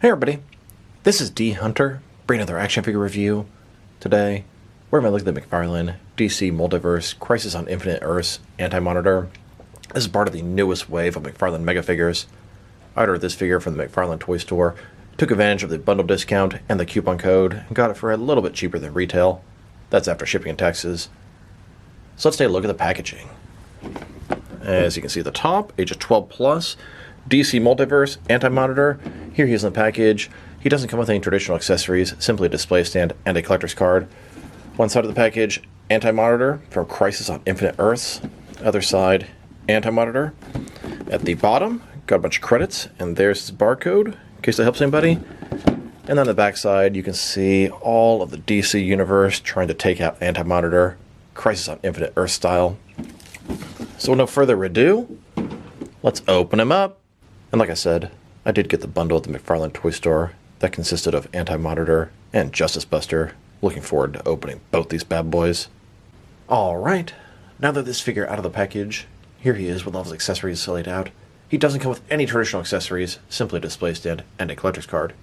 Hey everybody, this is D Hunter, bringing another action figure review. Today, we're going to look at the McFarlane DC Multiverse Crisis on Infinite Earths Anti-Monitor. This is part of the newest wave of McFarlane Megafigures. I ordered this figure from the McFarlane toy store, took advantage of the bundle discount and the coupon code, and got it for a little bit cheaper than retail. That's after shipping and taxes. So let's take a look at the packaging. As you can see at the top, ages 12 plus, DC Multiverse Anti-Monitor. Here he is in the package. He doesn't come with any traditional accessories, simply a display stand and a collector's card. One side of the package, Anti-Monitor from Crisis on Infinite Earths. Other side, Anti-Monitor. At the bottom, got a bunch of credits, and there's his barcode, in case that helps anybody. And on the back side, you can see all of the DC universe trying to take out Anti-Monitor, Crisis on Infinite Earth style. So with no further ado, let's open him up. And like I said, I did get the bundle at the McFarlane toy store that consisted of Anti-Monitor and Justice Buster. Looking forward to opening both these bad boys. Alright, now that this figure out of the package, here he is with all his accessories laid out. He doesn't come with any traditional accessories, simply a display stand and a collector's card.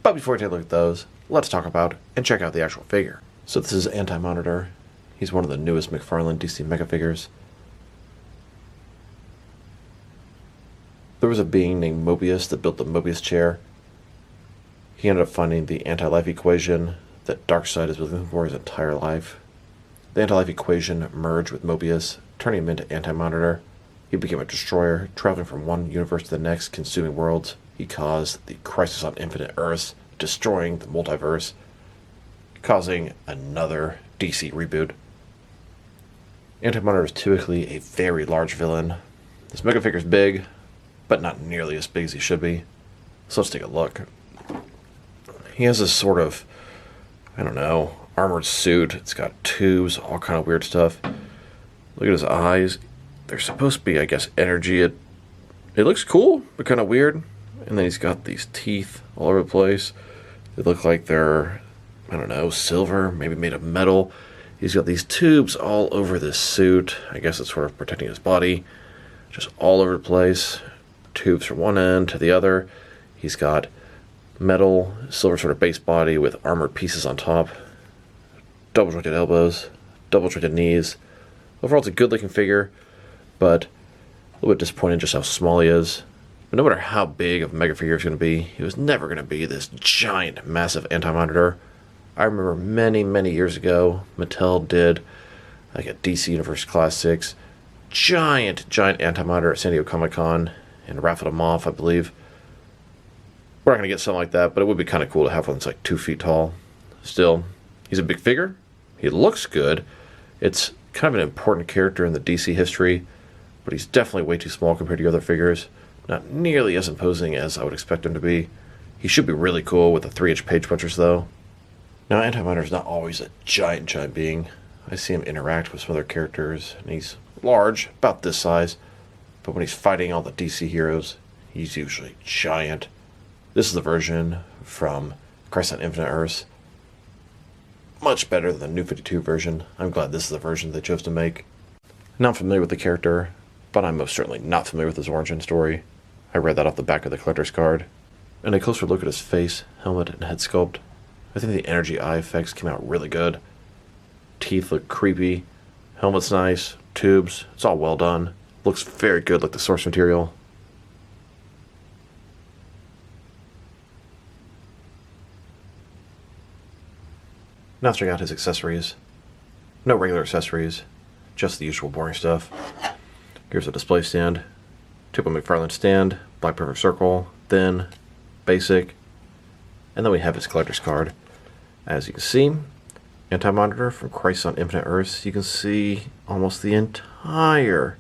But before we take a look at those, let's talk about and check out the actual figure. So this is Anti-Monitor. He's one of the newest McFarlane DC Megafigures. There was a being named Mobius that built the Mobius chair. He ended up finding the anti-life equation that Darkseid has been looking for his entire life. The anti-life equation merged with Mobius, turning him into Anti-Monitor. He became a destroyer, traveling from one universe to the next, consuming worlds. He caused the Crisis on Infinite Earths, destroying the multiverse, causing another DC reboot. Anti-Monitor is typically a very large villain. This Megafigure is big, but not nearly as big as he should be. So let's take a look. He has this sort of, I don't know, armored suit. It's got tubes, all kind of weird stuff. Look at his eyes. They're supposed to be, I guess, energy. It looks cool, but kind of weird. And then he's got these teeth all over the place. They look like they're, I don't know, silver, maybe made of metal. He's got these tubes all over this suit. I guess it's sort of protecting his body. Just all over the place. Tubes from one end to the other. He's got metal, silver sort of base body with armored pieces on top. Double jointed elbows, double jointed knees. Overall, it's a good looking figure, but a little bit disappointing just how small he is. But no matter how big of a Megafigure is going to be, he was never going to be this giant, massive Anti-Monitor. I remember many years ago, Mattel did like a DC Universe Classics giant Anti-Monitor at San Diego Comic-Con and raffled him off, I believe. We're not going to get something like that, but it would be kind of cool to have one that's like 2 feet tall. Still, he's a big figure. He looks good. It's kind of an important character in the DC history, but he's definitely way too small compared to other figures. Not nearly as imposing as I would expect him to be. He should be really cool with the 3-inch page punchers, though. Now, Anti-Monitor is not always a giant being. I see him interact with some other characters, and he's large, about this size. But when he's fighting all the DC heroes, he's usually giant. This is the version from Crisis on Infinite Earths. Much better than the New 52 version. I'm glad this is the version they chose to make. Not familiar with the character, but I'm most certainly not familiar with his origin story. I read that off the back of the collector's card. And a closer look at his face, helmet, and head sculpt. I think the energy eye effects came out really good. Teeth look creepy. Helmet's nice. Tubes. It's all well done. Looks very good like the source material. Now let's check out his accessories. No regular accessories, just the usual boring stuff. Here's a display stand. Typical McFarlane stand, black perfect circle, thin, basic. And then we have his collector's card. As you can see, Anti-Monitor from Crisis on Infinite Earths. You can see almost the entire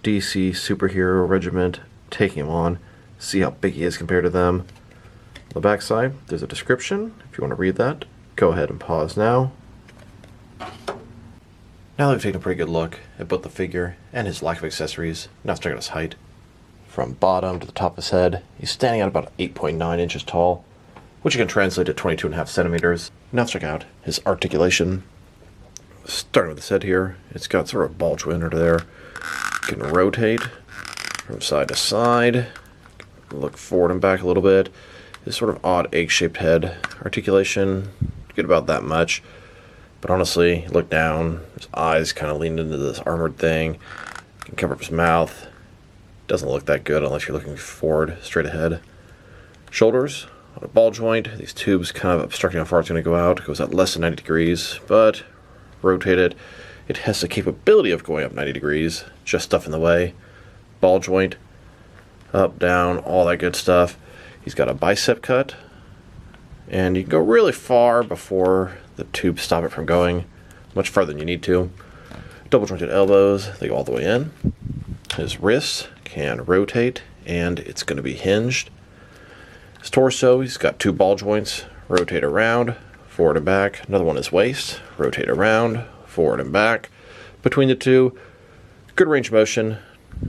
DC superhero regiment taking him on. See how big he is compared to them. On the back side, there's a description. If you want to read that, go ahead and pause now. Now that we've taken a pretty good look at both the figure and his lack of accessories, now let's check out his height. From bottom to the top of his head, he's standing at about 8.9 inches tall, which you can translate to 22.5 centimeters. Now let's check out his articulation. Starting with his head here, it's got sort of a ball joint under there. You can rotate from side to side, Look forward and back a little bit. His sort of odd egg-shaped head. Articulation, good about that much. But honestly, look down. His eyes kind of leaned into this armored thing. You can cover up his mouth. Doesn't look that good unless you're looking forward, straight ahead. Shoulders, on a ball joint. These tubes kind of obstructing how far it's going to go out. It goes out less than 90 degrees, but rotate it. It has the capability of going up 90 degrees. Just stuff in the way. Ball joint, up, down, all that good stuff. He's got a bicep cut. And you can go really far before the tubes stop it from going. Much farther than you need to. Double jointed elbows, they go all the way in. His wrists can rotate, and it's going to be hinged. His torso, he's got two ball joints, rotate around, forward and back. Another one is waist, rotate around, forward and back. Between the two, good range of motion,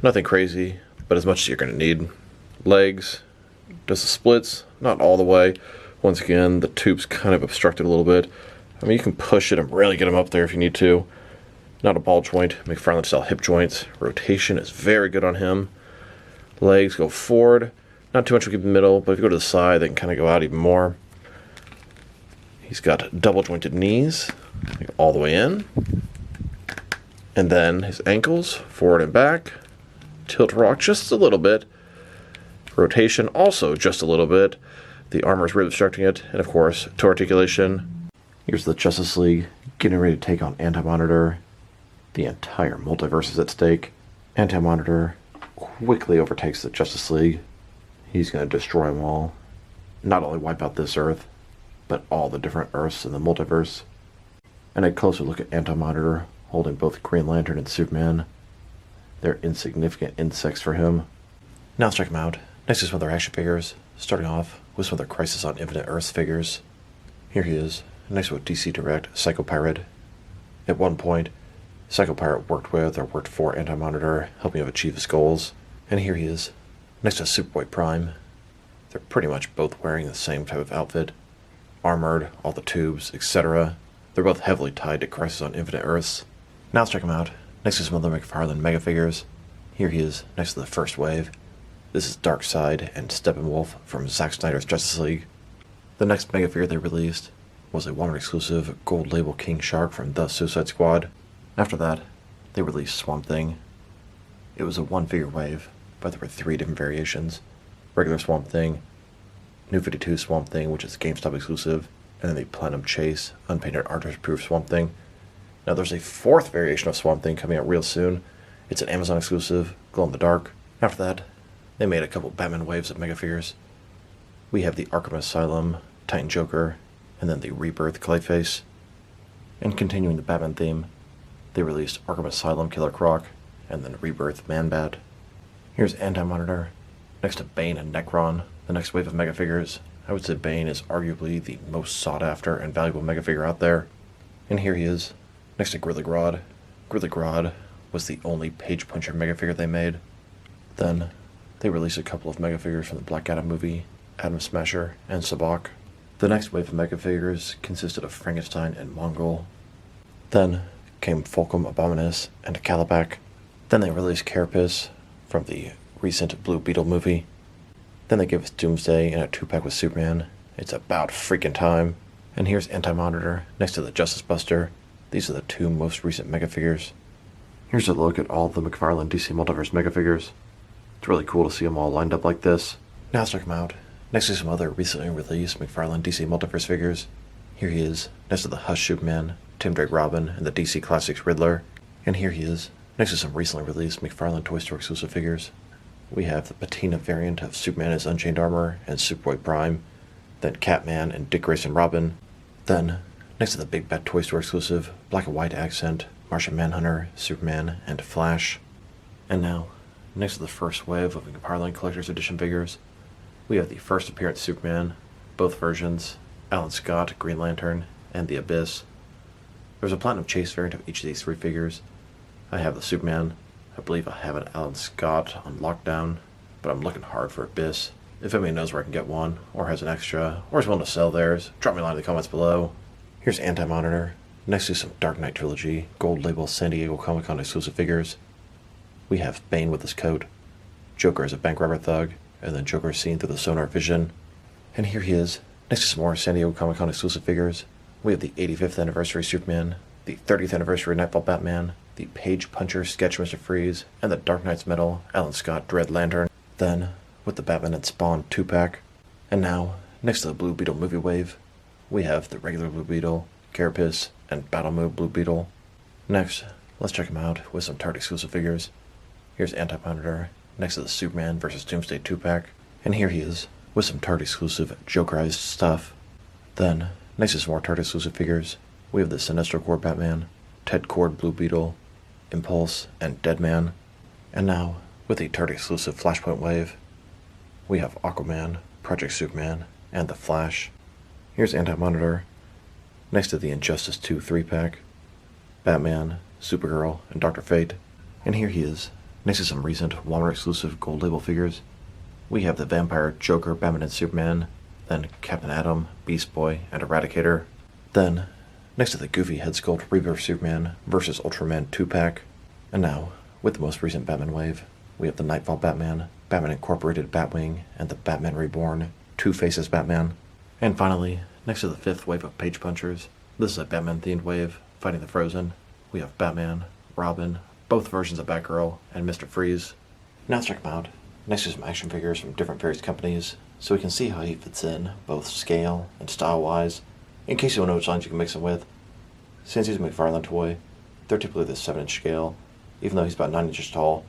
nothing crazy, but as much as you're going to need. Legs, does the splits, not all the way. Once again, the tube's kind of obstructed a little bit. I mean, you can push it and really get them up there if you need to. Not a ball joint, McFarlane style hip joints. Rotation is very good on him. Legs go forward. Not too much to keep in the middle, but if you go to the side, they can kind of go out even more. He's got double jointed knees, all the way in. And then his ankles, forward and back. Tilt rock just a little bit. Rotation also just a little bit. The armor is really obstructing it. And of course, toe articulation. Here's the Justice League getting ready to take on Anti-Monitor. The entire multiverse is at stake. Anti-Monitor quickly overtakes the Justice League. He's going to destroy them all. Not only wipe out this Earth, but all the different Earths in the multiverse. And a closer look at Anti-Monitor holding both Green Lantern and Superman. They're insignificant insects for him. Now let's check him out. Next to some of their action figures, starting off with some of their Crisis on Infinite Earths figures. Here he is, next to a DC Direct Psycho Pirate. At one point, Psycho Pirate worked with or worked for Anti-Monitor, helping him achieve his goals. And here he is, next to Superboy Prime. They're pretty much both wearing the same type of outfit. Armored, all the tubes, etc. They're both heavily tied to Crisis on Infinite Earths. Now let's check him out, next to some other McFarlane Megafigures. Here he is, next to the First Wave. This is Darkseid and Steppenwolf from Zack Snyder's Justice League. The next Megafigure they released was a Walmart exclusive gold label King Shark from The Suicide Squad. After that, they released Swamp Thing. It was a one-figure wave, but there were 3 different variations. Regular Swamp Thing, New 52 Swamp Thing, which is a GameStop exclusive, and then the Platinum Chase, unpainted artist-proof Swamp Thing. Now there's a 4th variation of Swamp Thing coming out real soon. It's an Amazon exclusive, glow-in-the-dark. After that, they made a couple Batman waves of Megafigures. We have the Arkham Asylum, Titan Joker, and then the Rebirth Clayface. And continuing the Batman theme, they released Arkham Asylum Killer Croc, and then Rebirth Man-Bat. Here's Anti-Monitor, next to Bane and Necron, the next wave of Megafigures. I would say Bane is arguably the most sought-after and valuable Megafigure out there. And here he is, next to Grizzly Grodd. Grizzly Grodd was the only Page Puncher Megafigure they made. Then, they released a couple of Megafigures from the Black Adam movie, Atom Smasher, and Sabak. The next wave of Megafigures consisted of Frankenstein and Mongol. Then came Fulcrum, Abominus, and Calipac. Then they released Carapace from the recent Blue Beetle movie. Then they gave us Doomsday and a 2-pack with Superman. It's about freaking time. And here's Anti-Monitor next to the Justice Buster. These are the 2 most recent Megafigures. Here's a look at all the McFarlane DC Multiverse Megafigures. It's really cool to see them all lined up like this. Now let's check them out. Next to some other recently released McFarlane DC Multiverse figures. Here he is, next to the Hush Superman, Tim Drake Robin, and the DC Classics Riddler. And here he is, next to some recently released McFarlane Toy Store exclusive figures. We have the patina variant of Superman as Unchained Armor and Superboy Prime, then Catman and Dick Grayson Robin. Then, next to the Big Bad Toy Store exclusive, Black and White Accent, Martian Manhunter, Superman, and Flash. And now, next to the first wave of McFarlane Collector's Edition figures, we have the first appearance Superman, both versions, Alan Scott, Green Lantern, and the Abyss. There's a Platinum Chase variant of each of these 3 figures. I have the Superman. I believe I have an Alan Scott on lockdown, but I'm looking hard for Abyss. If anybody knows where I can get one, or has an extra, or is willing to sell theirs, drop me a line in the comments below. Here's Anti-Monitor, next to some Dark Knight Trilogy, Gold Label San Diego Comic-Con exclusive figures. We have Bane with his coat, Joker as a bank robber thug, and then Joker is seen through the sonar vision. And here he is, next to some more San Diego Comic-Con exclusive figures. We have the 85th anniversary Superman, the 30th anniversary Nightfall Batman, the Page Puncher sketch Mr. Freeze, and the Dark Knight's Metal Alan Scott Dread Lantern. Then, with the Batman and Spawn 2-pack. And now, next to the Blue Beetle movie wave, we have the regular Blue Beetle, Carapace, and Battle Mode Blue Beetle. Next, let's check him out with some Target exclusive figures. Here's Anti-Monitor, next to the Superman vs. Doomsday 2-pack. And here he is, with some Target exclusive Jokerized stuff. Then, next to some more Target exclusive figures, we have the Sinestro Corps Batman, Ted Kord Blue Beetle, Impulse, and Deadman. And now, with the Target exclusive Flashpoint wave, we have Aquaman, Project Superman, and The Flash. Here's Anti-Monitor, next to the Injustice 2 3-pack, Batman, Supergirl, and Dr. Fate. And here he is, next to some recent Walmart exclusive gold label figures. We have the Vampire, Joker, Batman and Superman, then Captain Atom, Beast Boy, and Eradicator. Then, next to the goofy head sculpt Rebirth Superman vs. Ultraman 2-pack. And now, with the most recent Batman wave, we have the Nightfall Batman, Batman Incorporated Batwing, and the Batman Reborn, Two Faces Batman. And finally, next to the 5th wave of Page Punchers, this is a Batman-themed wave, fighting the Frozen. We have Batman, Robin, both versions of Batgirl, and Mr. Freeze. Now let's check him out, next to some action figures from different various companies, so we can see how he fits in, both scale and style-wise, in case you don't know which lines you can mix him with. Since he's a McFarlane toy, they're typically the 7-inch scale. Even though he's about 9 inches tall,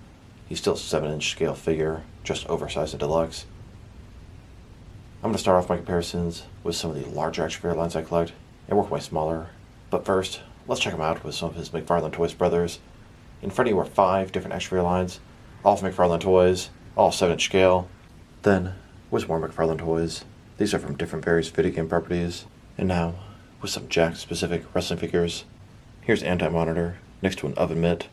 he's still a 7-inch scale figure, just oversized and deluxe. I'm going to start off my comparisons with some of the larger action figure lines I collect, and work my smaller. But first, let's check him out with some of his McFarlane Toys brothers. In front of you are 5 different action figure lines, all from McFarlane Toys, all 7-inch scale. Then, with more McFarlane Toys, these are from different various video game properties. And now, with some Jack-specific wrestling figures, here's Anti-Monitor, next to an Oven Mitt.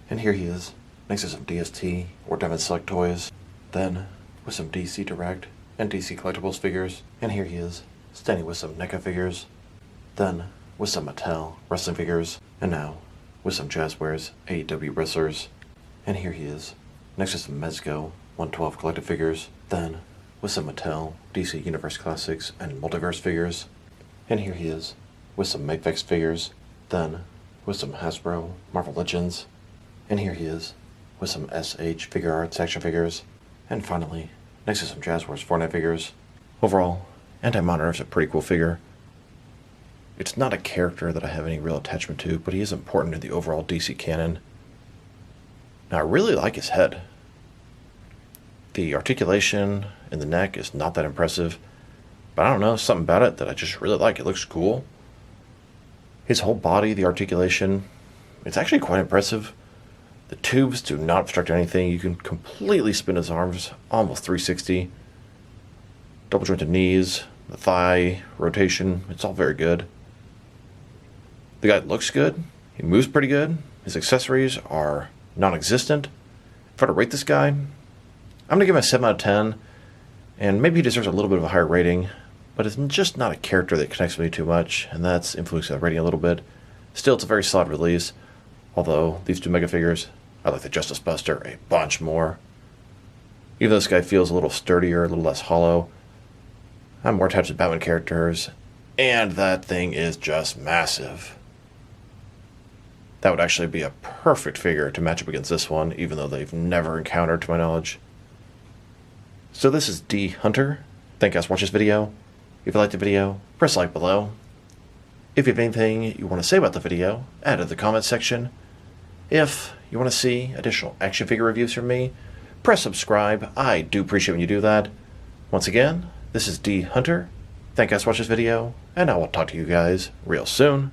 And here he is, next to some DST or Devon Select toys. Then, with some DC Direct and DC Collectibles figures. And here he is, standing with some NECA figures. Then, with some Mattel wrestling figures. And now, with some Jazzwares AEW wrestlers. And here he is, next to some Mezco 112 collective figures. Then, with some Mattel DC Universe Classics and Multiverse figures. And here he is, with some Megafigure figures. Then, with some Hasbro Marvel Legends. And here he is, with some SH Figure Arts action figures. And finally, next to some Jazzwares Fortnite figures. Overall, Anti-Monitor is a pretty cool figure. It's not a character that I have any real attachment to, but he is important in the overall DC canon. Now, I really like his head. The articulation in the neck is not that impressive, but I don't know, something about it that I just really like. It looks cool. His whole body, the articulation, it's actually quite impressive. The tubes do not obstruct anything. You can completely spin his arms, almost 360. Double jointed knees, the thigh rotation, it's all very good. The guy looks good. He moves pretty good. His accessories are non-existent. If I were to rate this guy, I'm going to give him a 7 out of 10. And maybe he deserves a little bit of a higher rating, but it's just not a character that connects with me too much, and that's influencing the rating a little bit. Still, it's a very solid release. Although, these 2 mega figures, I like the Justice Buster a bunch more. Even though this guy feels a little sturdier, a little less hollow, I'm more attached to Batman characters, and that thing is just massive. That would actually be a perfect figure to match up against this one, even though they've never encountered, to my knowledge. So this is D Hunter. Thank you guys for watching this video. If you liked the video, press like below. If you have anything you want to say about the video, add it in the comments section. If you want to see additional action figure reviews from me, press subscribe. I do appreciate when you do that. Once again, this is D Hunter. Thank you guys for watching this video, and I will talk to you guys real soon.